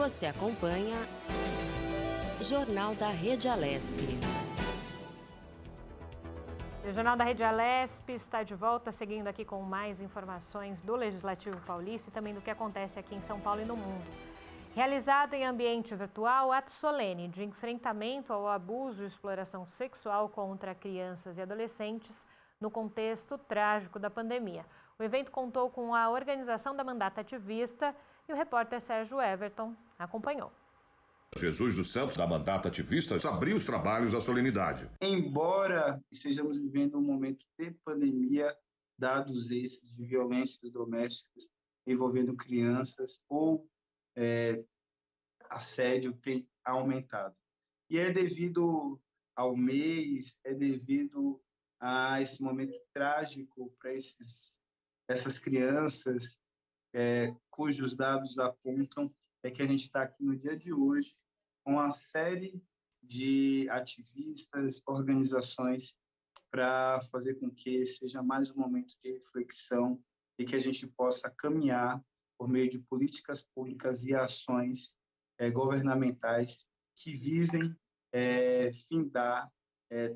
Você acompanha Jornal da Rede Alesp. O Jornal da Rede Alesp está de volta, seguindo aqui com mais informações do Legislativo Paulista e também do que acontece aqui em São Paulo e no mundo. Realizado em ambiente virtual, ato solene de enfrentamento ao abuso e exploração sexual contra crianças e adolescentes no contexto trágico da pandemia. O evento contou com a organização da Mandata Ativista e o repórter Sérgio Everton acompanhou. Jesus dos Santos, da Mandata Ativista, abriu os trabalhos da solenidade. Embora estejamos vivendo um momento de pandemia, dados esses de violências domésticas envolvendo crianças ou assédio tem aumentado. E é devido ao mês, é devido a esse momento trágico para essas crianças, cujos dados apontam que a gente está aqui no dia de hoje com uma série de ativistas, organizações, para fazer com que seja mais um momento de reflexão e que a gente possa caminhar por meio de políticas públicas e ações governamentais que visem findar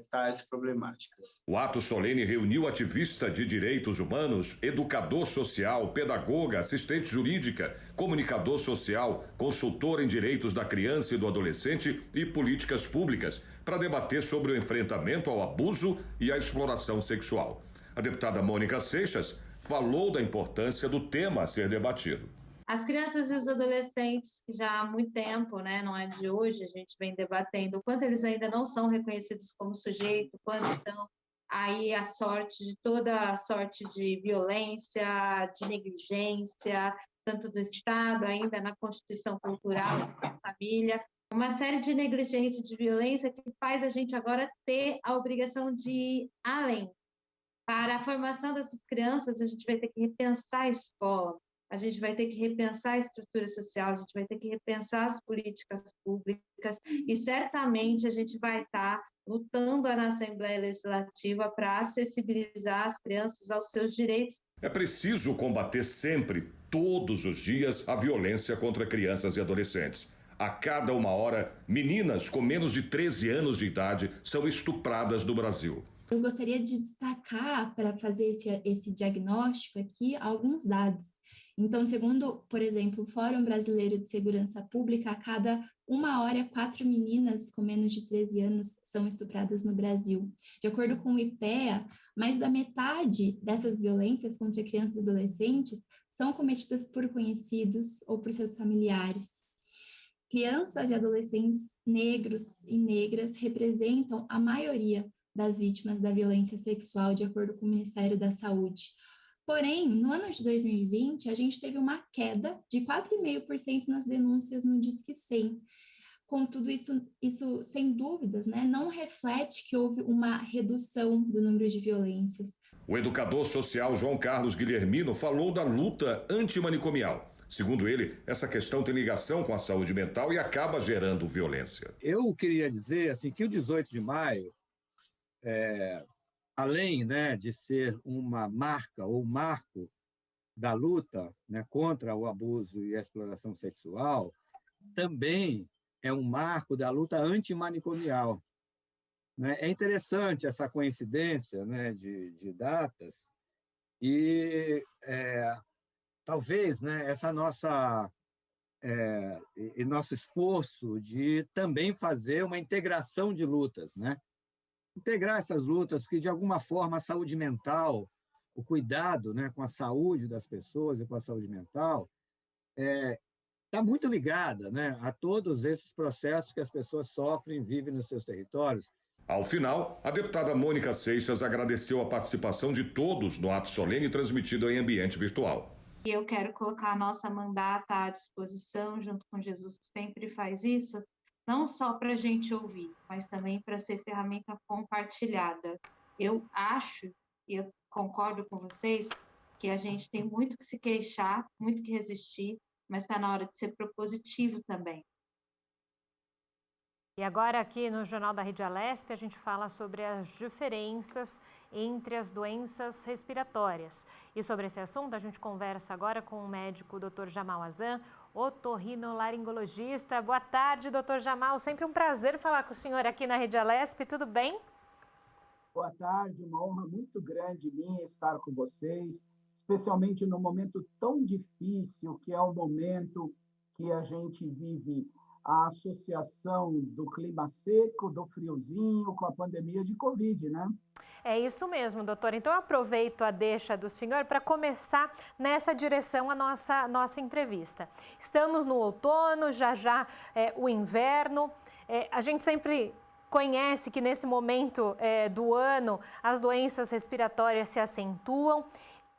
tais problemáticas. O ato solene reuniu ativista de direitos humanos, educador social, pedagoga, assistente jurídica, comunicador social, consultor em direitos da criança e do adolescente e políticas públicas para debater sobre o enfrentamento ao abuso e à exploração sexual. A deputada Mônica Seixas falou da importância do tema a ser debatido. As crianças e os adolescentes, que já há muito tempo, não é de hoje, a gente vem debatendo o quanto eles ainda não são reconhecidos como sujeito, quando estão aí a sorte de toda a sorte de violência, de negligência, tanto do Estado, ainda na Constituição Cultural, da família, uma série de negligência, de violência que faz a gente agora ter a obrigação de ir além. Para a formação dessas crianças, a gente vai ter que repensar a escola, a gente vai ter que repensar a estrutura social, a gente vai ter que repensar as políticas públicas e certamente a gente vai estar lutando na Assembleia Legislativa para acessibilizar as crianças aos seus direitos. É preciso combater sempre, todos os dias, a violência contra crianças e adolescentes. A cada 1 hora, meninas com menos de 13 anos de idade são estupradas no Brasil. Eu gostaria de destacar, para fazer esse diagnóstico aqui, alguns dados. Então, segundo, por exemplo, o Fórum Brasileiro de Segurança Pública, a cada 1 hora, 4 meninas com menos de 13 anos são estupradas no Brasil. De acordo com o IPEA, mais da metade dessas violências contra crianças e adolescentes são cometidas por conhecidos ou por seus familiares. Crianças e adolescentes negros e negras representam a maioria das vítimas da violência sexual, de acordo com o Ministério da Saúde. Porém, no ano de 2020, a gente teve uma queda de 4,5% nas denúncias no Disque 100. Contudo, isso sem dúvidas, não reflete que houve uma redução do número de violências. O educador social João Carlos Guilhermino falou da luta antimanicomial. Segundo ele, essa questão tem ligação com a saúde mental e acaba gerando violência. Eu queria dizer que o 18 de maio, além de ser uma marca ou marco da luta contra o abuso e a exploração sexual, também é um marco da luta antimanicomial. É interessante essa coincidência de datas e talvez essa nosso esforço de também fazer uma integração de lutas, integrar essas lutas, porque, de alguma forma, a saúde mental, o cuidado com a saúde das pessoas e com a saúde mental está muito ligada a todos esses processos que as pessoas sofrem e vivem nos seus territórios. Ao final, a deputada Mônica Seixas agradeceu a participação de todos no ato solene transmitido em ambiente virtual. Eu quero colocar a nossa mandata à disposição, junto com Jesus, que sempre faz isso, não só para a gente ouvir, mas também para ser ferramenta compartilhada. Eu acho, e eu concordo com vocês, que a gente tem muito que se queixar, muito que resistir, mas está na hora de ser propositivo também. E agora aqui no Jornal da Rede Alesp a gente fala sobre as diferenças entre as doenças respiratórias. E sobre esse assunto a gente conversa agora com o médico Dr. Jamal Azan, otorrinolaringologista. Boa tarde, Dr. Jamal. Sempre um prazer falar com o senhor aqui na Rede Alesp. Tudo bem? Boa tarde, uma honra muito grande minha estar com vocês, especialmente num momento tão difícil, que é o momento que a gente vive a associação do clima seco, do friozinho, com a pandemia de Covid, né? É isso mesmo, doutor. Então, eu aproveito a deixa do senhor para começar nessa direção a nossa entrevista. Estamos no outono, já o inverno. A gente sempre conhece que nesse momento do ano as doenças respiratórias se acentuam.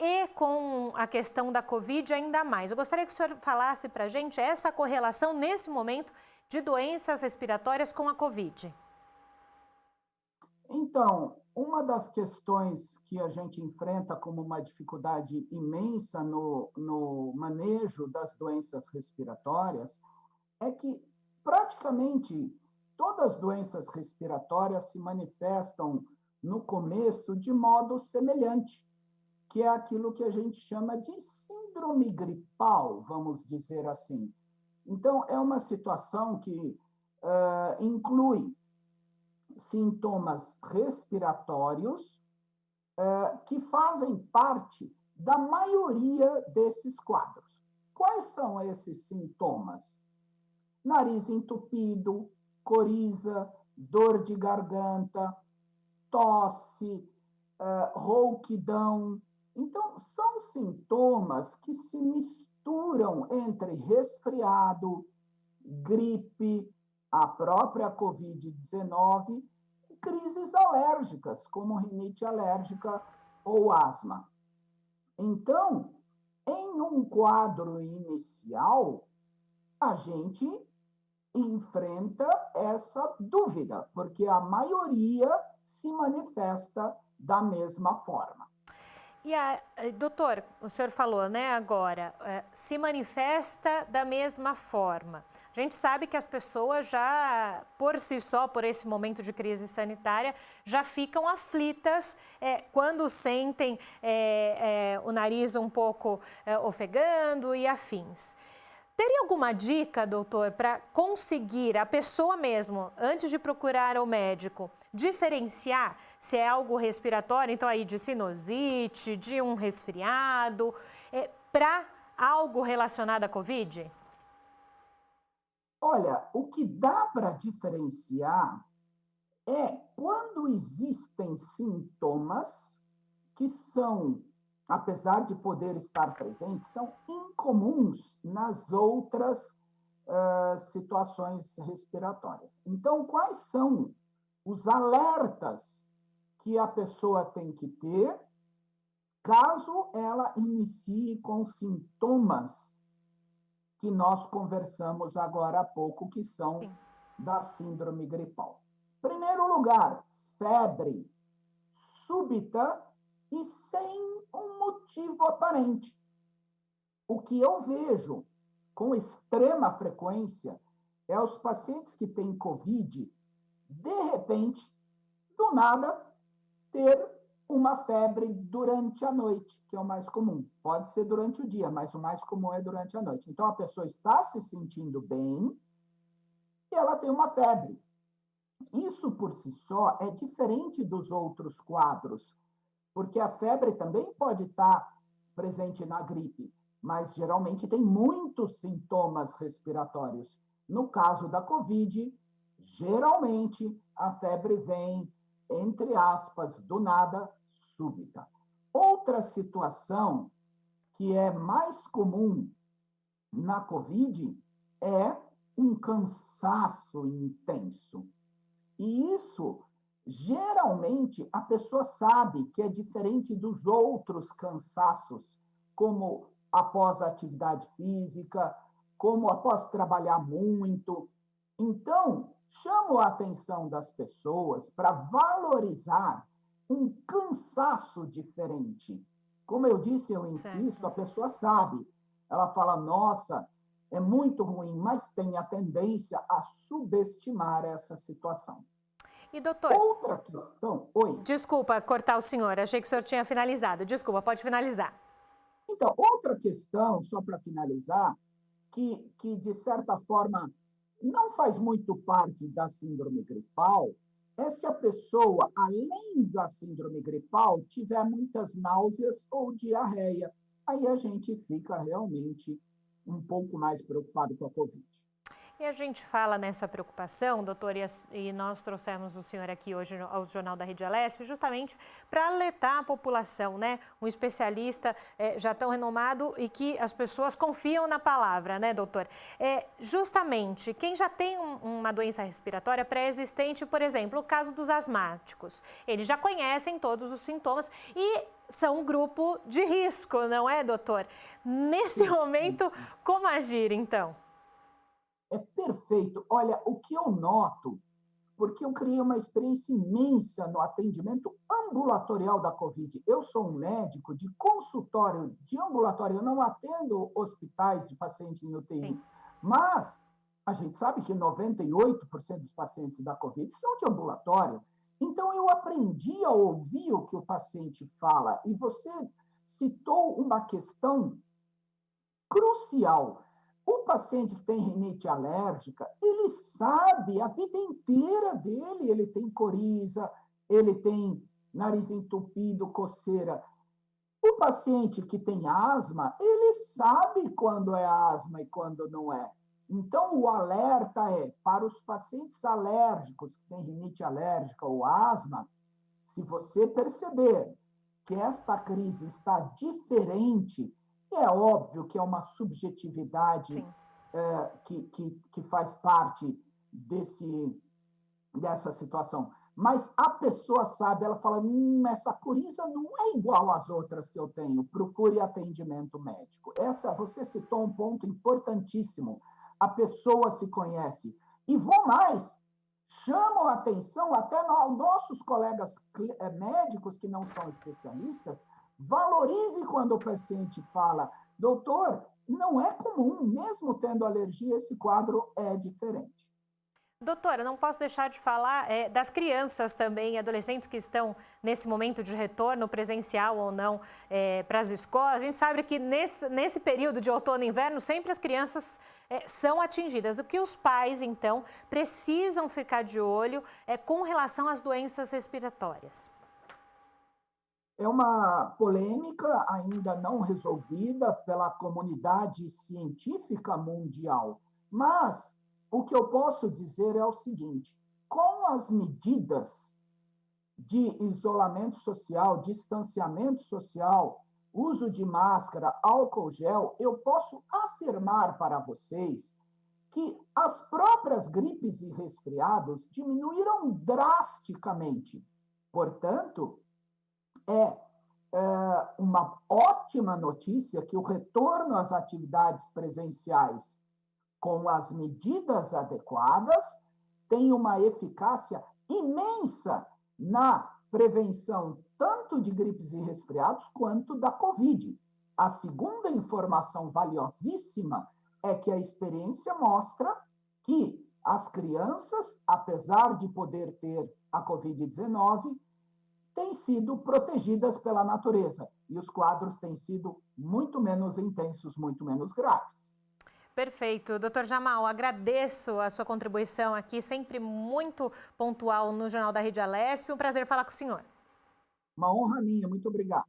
E com a questão da Covid ainda mais. Eu gostaria que o senhor falasse para a gente essa correlação nesse momento de doenças respiratórias com a Covid. Então, uma das questões que a gente enfrenta como uma dificuldade imensa no manejo das doenças respiratórias é que praticamente todas as doenças respiratórias se manifestam no começo de modo semelhante, que é aquilo que a gente chama de síndrome gripal, vamos dizer assim. Então, é uma situação que inclui sintomas respiratórios que fazem parte da maioria desses quadros. Quais são esses sintomas? Nariz entupido, coriza, dor de garganta, tosse, rouquidão. Então, são sintomas que se misturam entre resfriado, gripe, a própria Covid-19 e crises alérgicas, como rinite alérgica ou asma. Então, em um quadro inicial, a gente enfrenta essa dúvida, porque a maioria se manifesta da mesma forma. E, doutor, o senhor falou, né, agora, se manifesta da mesma forma. A gente sabe que as pessoas já, por si só, por esse momento de crise sanitária, já ficam aflitas quando sentem o nariz um pouco ofegando e afins. Teria alguma dica, doutor, para conseguir a pessoa mesmo, antes de procurar o médico, diferenciar se é algo respiratório, então aí de sinusite, de um resfriado, para algo relacionado à Covid? Olha, o que dá para diferenciar é quando existem sintomas que são, apesar de poder estar presentes, são incomuns nas outras situações respiratórias. Então, quais são os alertas que a pessoa tem que ter caso ela inicie com sintomas que nós conversamos agora há pouco, que são da síndrome gripal? Primeiro lugar, febre súbita e sem um motivo aparente. O que eu vejo com extrema frequência é os pacientes que têm Covid, de repente, do nada, ter uma febre durante a noite, que é o mais comum. Pode ser durante o dia, mas o mais comum é durante a noite. Então, a pessoa está se sentindo bem e ela tem uma febre. Isso, por si só, é diferente dos outros quadros, porque a febre também pode estar presente na gripe, mas geralmente tem muitos sintomas respiratórios. No caso da Covid, geralmente a febre vem, entre aspas, do nada, súbita. Outra situação que é mais comum na Covid é um cansaço intenso. E isso, geralmente, a pessoa sabe que é diferente dos outros cansaços, como após a atividade física, como após trabalhar muito. Então, chamo a atenção das pessoas para valorizar um cansaço diferente. Como eu disse, eu insisto, a pessoa sabe. Ela fala, nossa, é muito ruim, mas tem a tendência a subestimar essa situação. E doutor... Outra questão... Oi. Desculpa cortar o senhor, achei que o senhor tinha finalizado. Desculpa, pode finalizar. Então, outra questão, só para finalizar, que de certa forma não faz muito parte da síndrome gripal, é se a pessoa, além da síndrome gripal, tiver muitas náuseas ou diarreia. Aí a gente fica realmente um pouco mais preocupado com a Covid. E a gente fala nessa preocupação, doutor, e nós trouxemos o senhor aqui hoje ao Jornal da Rede Alesp, justamente para alertar a população, né? Um especialista já tão renomado e que as pessoas confiam na palavra, né, doutor? Justamente, quem já tem uma doença respiratória pré-existente, por exemplo, o caso dos asmáticos, eles já conhecem todos os sintomas e são um grupo de risco, não é, doutor? Nesse momento, como agir, então? É perfeito. Olha, o que eu noto, porque eu criei uma experiência imensa no atendimento ambulatorial da Covid. Eu sou um médico de consultório, de ambulatório, eu não atendo hospitais de pacientes em UTI, sim, mas a gente sabe que 98% dos pacientes da Covid são de ambulatório. Então, eu aprendi a ouvir o que o paciente fala. E você citou uma questão crucial. O paciente que tem rinite alérgica, ele sabe a vida inteira dele, ele tem coriza, ele tem nariz entupido, coceira. O paciente que tem asma, ele sabe quando é asma e quando não é. Então, o alerta é para os pacientes alérgicos, que têm rinite alérgica ou asma, se você perceber que esta crise está diferente, é óbvio que é uma subjetividade que faz parte dessa situação. Mas a pessoa sabe, ela fala, essa coriza não é igual às outras que eu tenho, procure atendimento médico. Você citou um ponto importantíssimo. A pessoa se conhece. E vou mais, chamam a atenção até nossos colegas médicos que não são especialistas, valorize quando o paciente fala, doutor, não é comum, mesmo tendo alergia, esse quadro é diferente. Doutora, não posso deixar de falar das crianças também, adolescentes que estão nesse momento de retorno presencial ou não para as escolas. A gente sabe que nesse período de outono e inverno, sempre as crianças são atingidas. O que os pais, então, precisam ficar de olho com relação às doenças respiratórias? É uma polêmica ainda não resolvida pela comunidade científica mundial, mas o que eu posso dizer é o seguinte, com as medidas de isolamento social, distanciamento social, uso de máscara, álcool gel, eu posso afirmar para vocês que as próprias gripes e resfriados diminuíram drasticamente. Portanto, é uma ótima notícia que o retorno às atividades presenciais com as medidas adequadas tem uma eficácia imensa na prevenção tanto de gripes e resfriados quanto da Covid. A segunda informação valiosíssima é que a experiência mostra que as crianças, apesar de poder ter a Covid-19, têm sido protegidas pela natureza e os quadros têm sido muito menos intensos, muito menos graves. Perfeito. Doutor Jamal, agradeço a sua contribuição aqui, sempre muito pontual no Jornal da Rede Alesp. Um prazer falar com o senhor. Uma honra minha, muito obrigado.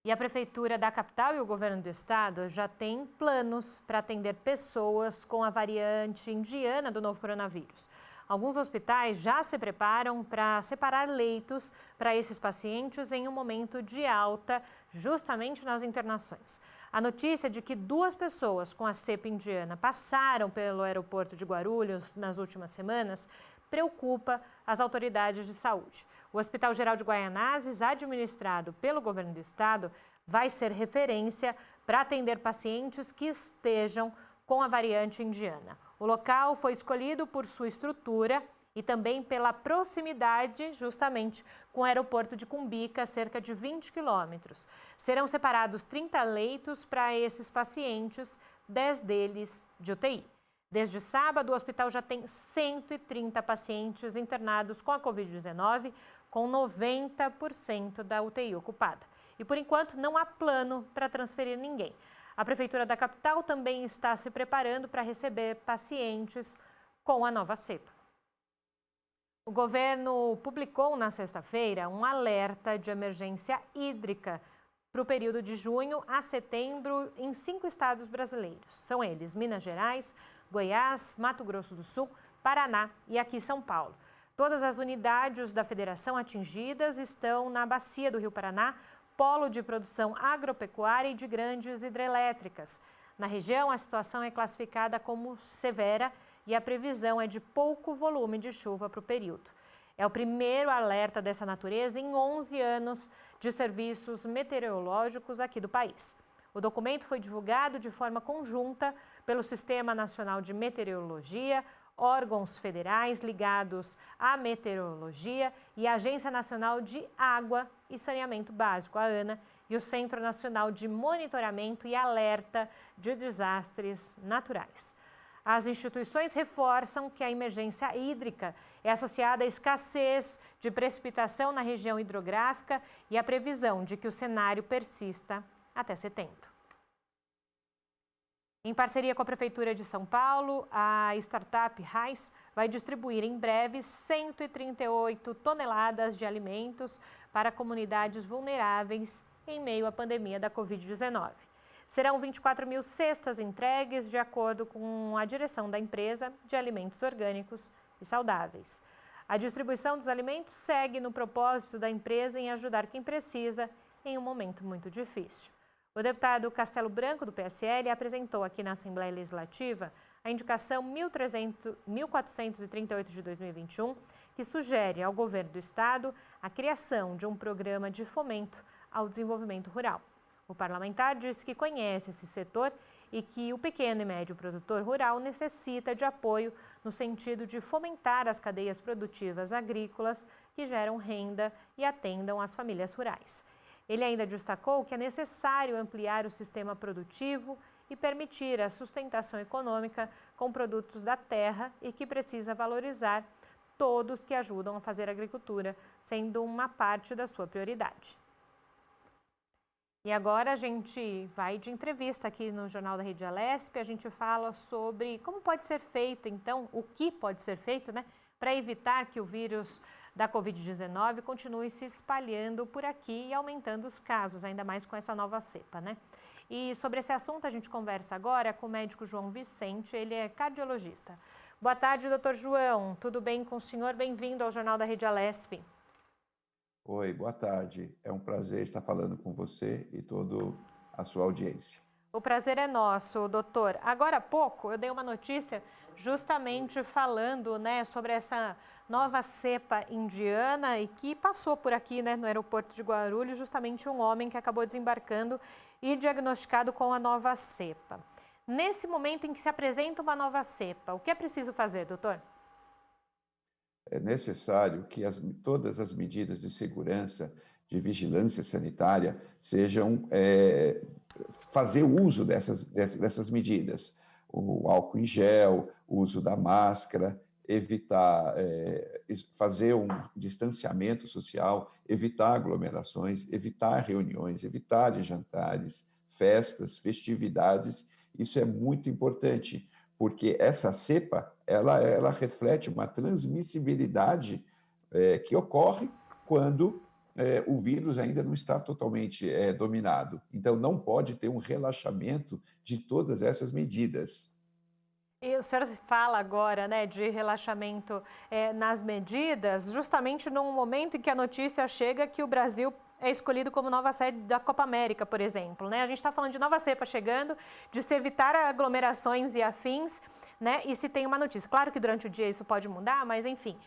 E a Prefeitura da capital e o governo do estado já têm planos para atender pessoas com a variante indiana do novo coronavírus. Alguns hospitais já se preparam para separar leitos para esses pacientes em um momento de alta, justamente nas internações. A notícia de que 2 pessoas com a cepa indiana passaram pelo aeroporto de Guarulhos nas últimas semanas preocupa as autoridades de saúde. O Hospital Geral de Guaianazes, administrado pelo governo do estado, vai ser referência para atender pacientes que estejam com a variante indiana. O local foi escolhido por sua estrutura e também pela proximidade, justamente, com o aeroporto de Cumbica, cerca de 20 quilômetros. Serão separados 30 leitos para esses pacientes, 10 deles de UTI. Desde sábado, o hospital já tem 130 pacientes internados com a Covid-19, com 90% da UTI ocupada. E, por enquanto, não há plano para transferir ninguém. A Prefeitura da capital também está se preparando para receber pacientes com a nova cepa. O governo publicou na sexta-feira um alerta de emergência hídrica para o período de junho a setembro em 5 estados brasileiros. São eles Minas Gerais, Goiás, Mato Grosso do Sul, Paraná e aqui São Paulo. Todas as unidades da federação atingidas estão na bacia do Rio Paraná, polo de produção agropecuária e de grandes hidrelétricas. Na região, a situação é classificada como severa e a previsão é de pouco volume de chuva para o período. É o primeiro alerta dessa natureza em 11 anos de serviços meteorológicos aqui do país. O documento foi divulgado de forma conjunta pelo Sistema Nacional de Meteorologia, órgãos federais ligados à meteorologia e a Agência Nacional de Água e Saneamento Básico, a ANA, e o Centro Nacional de Monitoramento e Alerta de Desastres Naturais. As instituições reforçam que a emergência hídrica é associada à escassez de precipitação na região hidrográfica e à previsão de que o cenário persista até setembro. Em parceria com a Prefeitura de São Paulo, a startup Raiz vai distribuir em breve 138 toneladas de alimentos para comunidades vulneráveis em meio à pandemia da Covid-19. Serão 24 mil cestas entregues, de acordo com a direção da empresa de alimentos orgânicos e saudáveis. A distribuição dos alimentos segue no propósito da empresa em ajudar quem precisa em um momento muito difícil. O deputado Castelo Branco, do PSL, apresentou aqui na Assembleia Legislativa a indicação 1438 de 2021, que sugere ao governo do estado a criação de um programa de fomento ao desenvolvimento rural. O parlamentar disse que conhece esse setor e que o pequeno e médio produtor rural necessita de apoio no sentido de fomentar as cadeias produtivas agrícolas que geram renda e atendam as famílias rurais. Ele ainda destacou que é necessário ampliar o sistema produtivo e permitir a sustentação econômica com produtos da terra e que precisa valorizar todos que ajudam a fazer agricultura, sendo uma parte da sua prioridade. E agora a gente vai de entrevista aqui no Jornal da Rede Alesp, a gente fala sobre como pode ser feito, então, o que pode ser feito, né, para evitar que o vírus da Covid-19 continue se espalhando por aqui e aumentando os casos, ainda mais com essa nova cepa, né? E sobre esse assunto a gente conversa agora com o médico João Vicente, ele é cardiologista. Boa tarde, doutor João, tudo bem com o senhor? Bem-vindo ao Jornal da Rede Alesp. Oi, boa tarde. É um prazer estar falando com você e toda a sua audiência. O prazer é nosso, doutor. Agora há pouco eu dei uma notícia justamente falando, né, sobre essa nova cepa indiana e que passou por aqui, né, no aeroporto de Guarulhos, justamente um homem que acabou desembarcando e diagnosticado com a nova cepa. Nesse momento em que se apresenta uma nova cepa, o que é preciso fazer, doutor? É necessário que todas as medidas de segurança, de vigilância sanitária, sejam fazer uso dessas medidas. O álcool em gel, o uso da máscara, evitar fazer um distanciamento social, evitar aglomerações, evitar reuniões, evitar jantares, festas, festividades. Isso é muito importante, porque essa cepa ela reflete uma transmissibilidade que ocorre quando o vírus ainda não está totalmente dominado. Então, não pode ter um relaxamento de todas essas medidas. E o senhor fala agora, né, de relaxamento nas medidas, justamente num momento em que a notícia chega que o Brasil é escolhido como nova sede da Copa América, por exemplo, né? A gente está falando de nova cepa chegando, de se evitar aglomerações e afins, né? E se tem uma notícia. Claro que durante o dia isso pode mudar, mas enfim,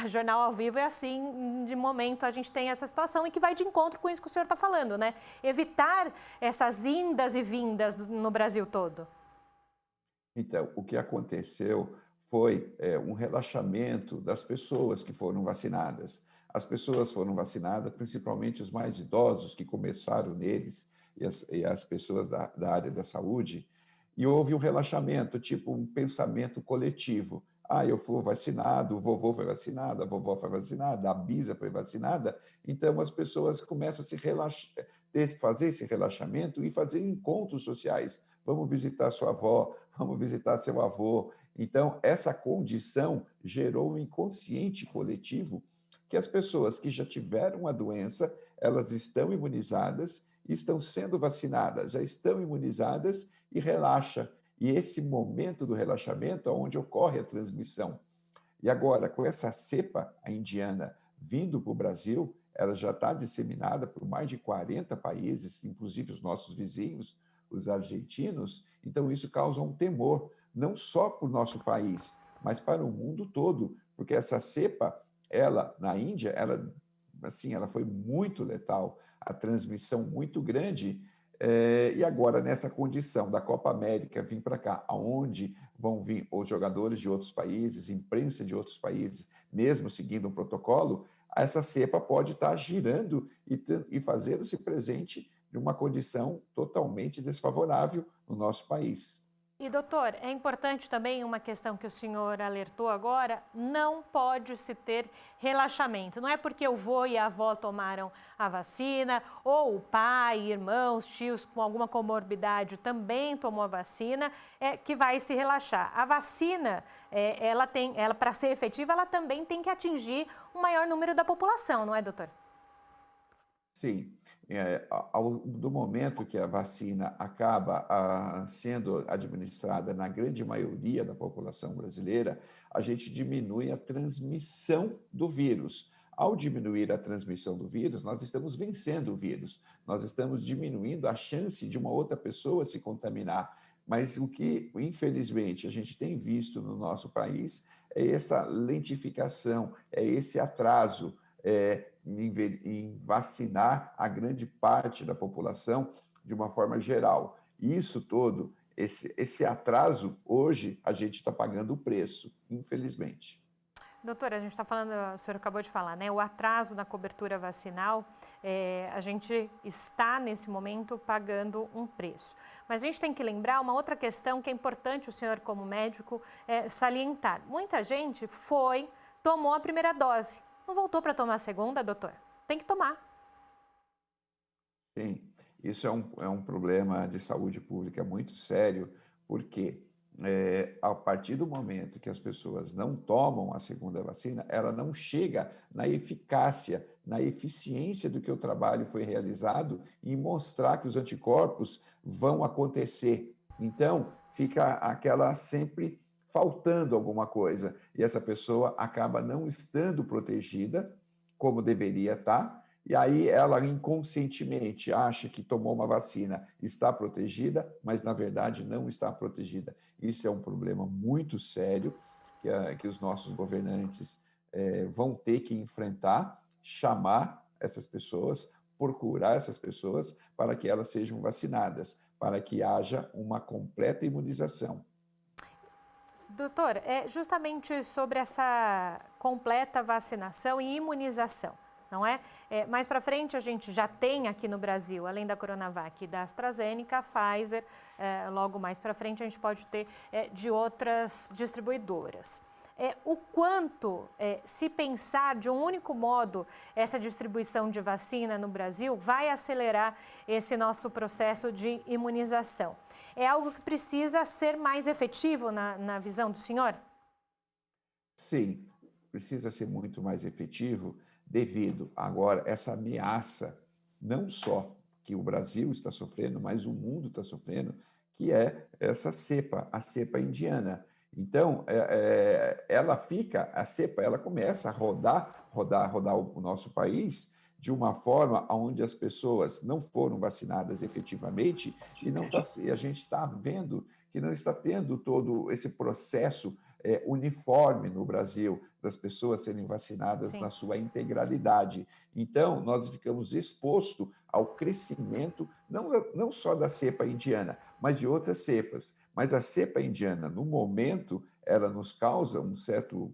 jornal ao vivo é assim, de momento a gente tem essa situação e que vai de encontro com isso que o senhor está falando, né? Evitar essas indas e vindas no Brasil todo. Então, o que aconteceu foi um relaxamento das pessoas que foram vacinadas. As pessoas foram vacinadas, principalmente os mais idosos, que começaram neles, e as pessoas da área da saúde, e houve um relaxamento, tipo um pensamento coletivo. Ah, eu fui vacinado, o vovô foi vacinado, a vovó foi vacinada, a bisa foi vacinada. Então, as pessoas começam a se relaxar, fazer esse relaxamento e fazer encontros sociais. Vamos visitar sua avó, vamos visitar seu avô. Então, essa condição gerou um inconsciente coletivo que as pessoas que já tiveram a doença, elas estão imunizadas, estão sendo vacinadas, já estão imunizadas e relaxa. E esse momento do relaxamento é onde ocorre a transmissão. E agora, com essa cepa, a indiana, vindo para o Brasil, ela já está disseminada por mais de 40 países, inclusive os nossos vizinhos, os argentinos. Então, isso causa um temor, não só para o nosso país, mas para o mundo todo, porque essa cepa, ela, na Índia, ela foi muito letal, a transmissão muito grande. E agora, nessa condição da Copa América vir para cá, onde vão vir os jogadores de outros países, imprensa de outros países, mesmo seguindo um protocolo, essa cepa pode estar girando e fazendo-se presente de uma condição totalmente desfavorável no nosso país. E, doutor, é importante também uma questão que o senhor alertou agora, não pode se ter relaxamento. Não é porque o vô e a avó tomaram a vacina, ou o pai, irmãos, tios com alguma comorbidade também tomou a vacina, que vai se relaxar. A vacina, ela para ser efetiva, ela também tem que atingir um maior número da população, não é, doutor? Sim. Do momento que a vacina acaba sendo administrada na grande maioria da população brasileira, a gente diminui a transmissão do vírus. Ao diminuir a transmissão do vírus, nós estamos vencendo o vírus, nós estamos diminuindo a chance de uma outra pessoa se contaminar. Mas o que, infelizmente, a gente tem visto no nosso país é essa lentificação, é esse atraso, em vacinar a grande parte da população de uma forma geral. E isso todo, esse atraso, hoje a gente está pagando o preço, infelizmente. Doutora, a gente está falando, o senhor acabou de falar, né? O atraso na cobertura vacinal, a gente está nesse momento pagando um preço. Mas a gente tem que lembrar uma outra questão que é importante o senhor, como médico, salientar. Muita gente tomou a primeira dose. Não voltou para tomar a segunda, doutor? Tem que tomar. Sim, isso é um problema de saúde pública muito sério, porque a partir do momento que as pessoas não tomam a segunda vacina, ela não chega na eficácia, na eficiência do que o trabalho foi realizado e mostrar que os anticorpos vão acontecer. Então, fica aquela sempre faltando alguma coisa, e essa pessoa acaba não estando protegida como deveria estar, e aí ela inconscientemente acha que tomou uma vacina, está protegida, mas na verdade não está protegida. Isso é um problema muito sério que os nossos governantes vão ter que enfrentar, chamar essas pessoas, procurar essas pessoas para que elas sejam vacinadas, para que haja uma completa imunização. Doutor, é justamente sobre essa completa vacinação e imunização, não é? Mais para frente a gente já tem aqui no Brasil, além da Coronavac e da AstraZeneca, a Pfizer, logo mais para frente a gente pode ter de outras distribuidoras. O quanto, se pensar de um único modo essa distribuição de vacina no Brasil, vai acelerar esse nosso processo de imunização. É algo que precisa ser mais efetivo na visão do senhor? Sim, precisa ser muito mais efetivo devido agora a essa ameaça, não só que o Brasil está sofrendo, mas o mundo está sofrendo, que é essa cepa, a cepa indiana. Então, a cepa, ela começa a rodar o nosso país de uma forma onde as pessoas não foram vacinadas efetivamente e a gente está vendo que não está tendo todo esse processo uniforme no Brasil, das pessoas serem vacinadas Sim. na sua integralidade. Então, nós ficamos expostos ao crescimento, não só da cepa indiana, mas de outras cepas. Mas a cepa indiana, no momento, ela nos causa um certo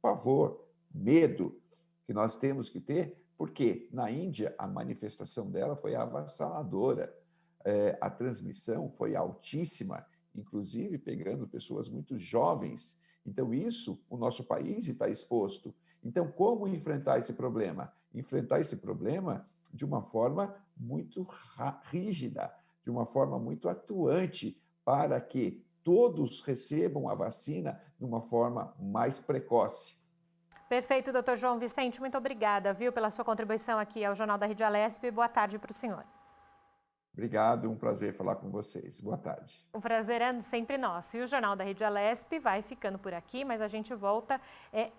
pavor, medo, que nós temos que ter, porque na Índia a manifestação dela foi avassaladora, a transmissão foi altíssima, inclusive pegando pessoas muito jovens. Então, isso, o nosso país está exposto. Então, como enfrentar esse problema? Enfrentar esse problema de uma forma muito rígida, de uma forma muito atuante, para que todos recebam a vacina de uma forma mais precoce. Perfeito, doutor João Vicente, muito obrigada, viu, pela sua contribuição aqui ao Jornal da Rede Alesp. Boa tarde para o senhor. Obrigado, um prazer falar com vocês. Boa tarde. O prazer é sempre nosso. E o Jornal da Rede Alesp vai ficando por aqui, mas a gente volta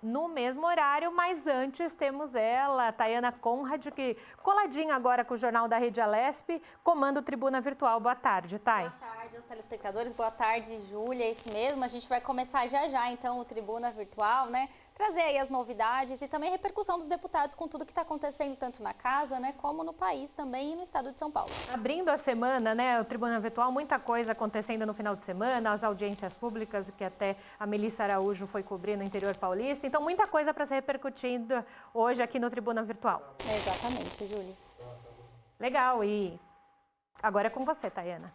no mesmo horário. Mas antes temos ela, Tayana Conrad, que coladinha agora com o Jornal da Rede Alesp, comanda o Tribuna Virtual. Boa tarde, Thay. Boa tarde aos telespectadores, boa tarde, Júlia, é isso mesmo. A gente vai começar já, então, o Tribuna Virtual, né? Trazer aí as novidades e também a repercussão dos deputados com tudo que está acontecendo tanto na casa, né, como no país também e no estado de São Paulo. Abrindo a semana, né, o Tribuna Virtual, muita coisa acontecendo no final de semana, as audiências públicas que até a Melissa Araújo foi cobrir no interior paulista. Então, muita coisa para ser repercutindo hoje aqui no Tribuna Virtual. Exatamente, Júlia. Legal, e agora é com você, Tayana.